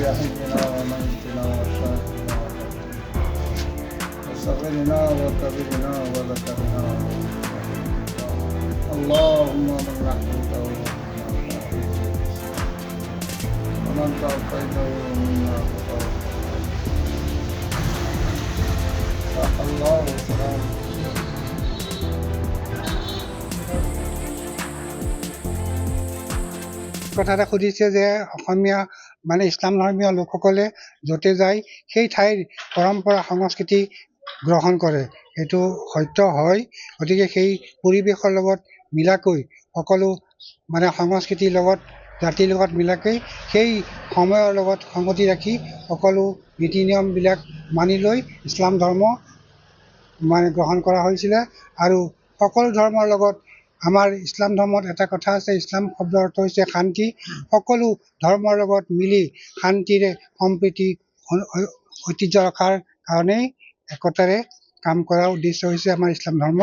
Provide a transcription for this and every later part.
اهدنا وميتنا وشافنا وصغرنا وكبرنا وذكرنا اللهم من رحمته ومن تعطيته منا الله سلام কথা এটা সুধিছে যে অসমীয়া মানে ইছলাম ধৰ্মীয় লোকসকলে য'তে যায় সেই ঠাইৰ পৰম্পৰা সংস্কৃতি গ্ৰহণ কৰে, সেইটো সত্য হয়। গতিকে সেই পৰিৱেশৰ লগত মিলাকৈ সকলো মানে সংস্কৃতিৰ লগত জাতিৰ লগত মিলাকৈ সেই সময়ৰ লগত সংগতি ৰাখি সকলো নীতি নিয়মবিলাক মানি লৈ ইছলাম ধৰ্ম মানে গ্ৰহণ কৰা হৈছিলে। আৰু সকলো ধৰ্মৰ লগত আমাৰ ইছলাম ধৰ্মত এটা কথা আছে, ইছলাম শব্দৰ অৰ্থ হৈছে শান্তি। সকলো ধৰ্মৰ লগত মিলি শান্তিৰে সম্প্ৰীতি ঐতিহ্য ৰখাৰ কাৰণেই একতাৰে কাম কৰাৰ উদ্দেশ্য হৈছে আমাৰ ইছলাম ধৰ্ম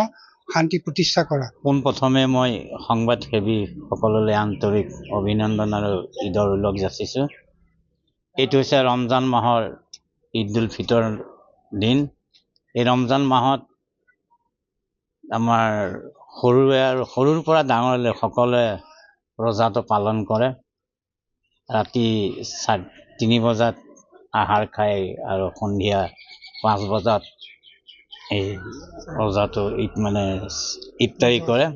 শান্তি প্ৰতিষ্ঠা কৰা। পোনপ্ৰথমে মই সংবাদসেৱী সকললৈ আন্তৰিক অভিনন্দন আৰু ঈদৰ উলগ যাচিছোঁ। এইটো হৈছে ৰমজান মাহৰ ঈদ উল ফিতৰ দিন। এই ৰমজান মাহত আমাৰ সৰুৰ পৰা ডাঙৰলৈ সকলোৱে ৰোজাটো পালন কৰে। ৰাতি 3 বজাত আহাৰ খায় আৰু সন্ধিয়া 5 বজাত এই ৰোজাটো ইফতাৰী কৰে।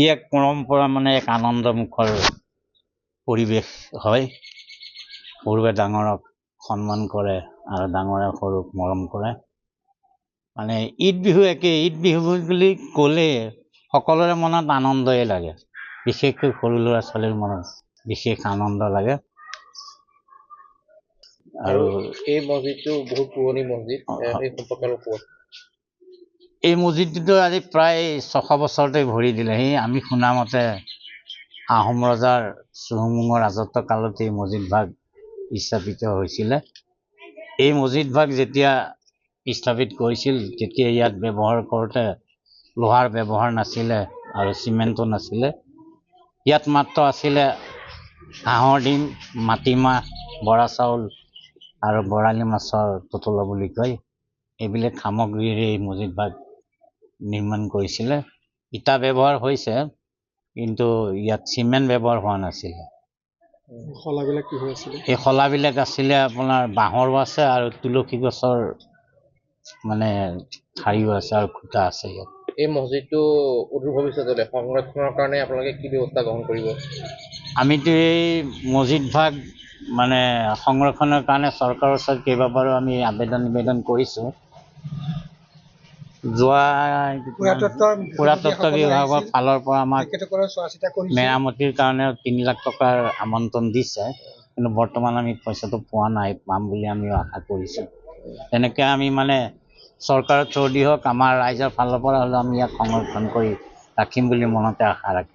ই এক পৰম্পৰা, মানে এক আনন্দমুখৰ পৰিৱেশ হয়। সৰুৱে ডাঙৰক সন্মান কৰে আৰু ডাঙৰে সৰুক মৰম কৰে। মানে ঈদ বিহু একেই। ঈদ বিহু বুলি ক'লে সকলোৰে মনত আনন্দই লাগে, বিশেষকৈ সৰু ল'ৰা ছোৱালীৰ মনত বিশেষ আনন্দ লাগে। আৰু এই মছজিদটো বহুত পুৰণি মছজিদ, এই সম্পৰ্কে অলপ ক'ব। এই মছজিদটো আজি প্ৰায় 600 বছৰতে ভৰি দিলেহি। আমি শুনামতে আহোম ৰজাৰ চুহুংমুঙৰ ৰাজত্ব কালত এই মছজিদ ভাগ স্থাপিত হৈছিলে। এই মছজিদ ভাগ যেতিয়া স্থাপিত কৰিছিল তেতিয়া ইয়াত ব্যৱহাৰ কৰোঁতে লোহাৰ ব্যৱহাৰ নাছিলে আৰু চিমেণ্টো নাছিলে। ইয়াত মাত্ৰ আছিলে হাঁহৰ ডিম, মাটিমাহ, বৰা চাউল আৰু বৰালি মাছৰ টুটলা বুলি কয়। এইবিলাক সামগ্ৰীৰে এই মছজিদ ভাগ নিৰ্মাণ কৰিছিলে। ইটা ব্যৱহাৰ হৈছে, কিন্তু ইয়াত চিমেণ্ট ব্যৱহাৰ হোৱা নাছিলে। শলাবিলাক কি হৈ আছিলে? এই শলাবিলাক আছিলে আপোনাৰ বাঁহৰো আছে আৰু তুলসী গছৰ মানে ঠাৰিও আছে আৰু খুঁটা আছে ইয়াত। এই মছজিদটো অদূৰ ভৱিষ্যতলৈ সংৰক্ষণৰ কাৰণে আপোনালোকে কি ব্যৱস্থা গ্ৰহণ কৰিব? আমিতো এই মছজিদ ভাগ মানে সংৰক্ষণৰ কাৰণে চৰকাৰৰ ওচৰত কেইবাবাৰো আমি নিবেদন কৰিছোঁ। যোৱা পুৰাতত্ব বিভাগৰ ফালৰ পৰা আমাক মেৰামতিৰ কাৰণে 3 লাখ টকাৰ আমন্ত্ৰণ দিছে, কিন্তু বৰ্তমান আমি পইচাটো পোৱা নাই। পাম বুলি আমি আশা কৰিছোঁ। তেনেকৈ আমি মানে চৰকাৰৰ থ্ৰুদি হওক আমাৰ ৰাইজৰ ফালৰ পৰা হ'লেও আমি ইয়াক সংৰক্ষণ কৰি ৰাখিম বুলি মনতে আশা ৰাখিছোঁ।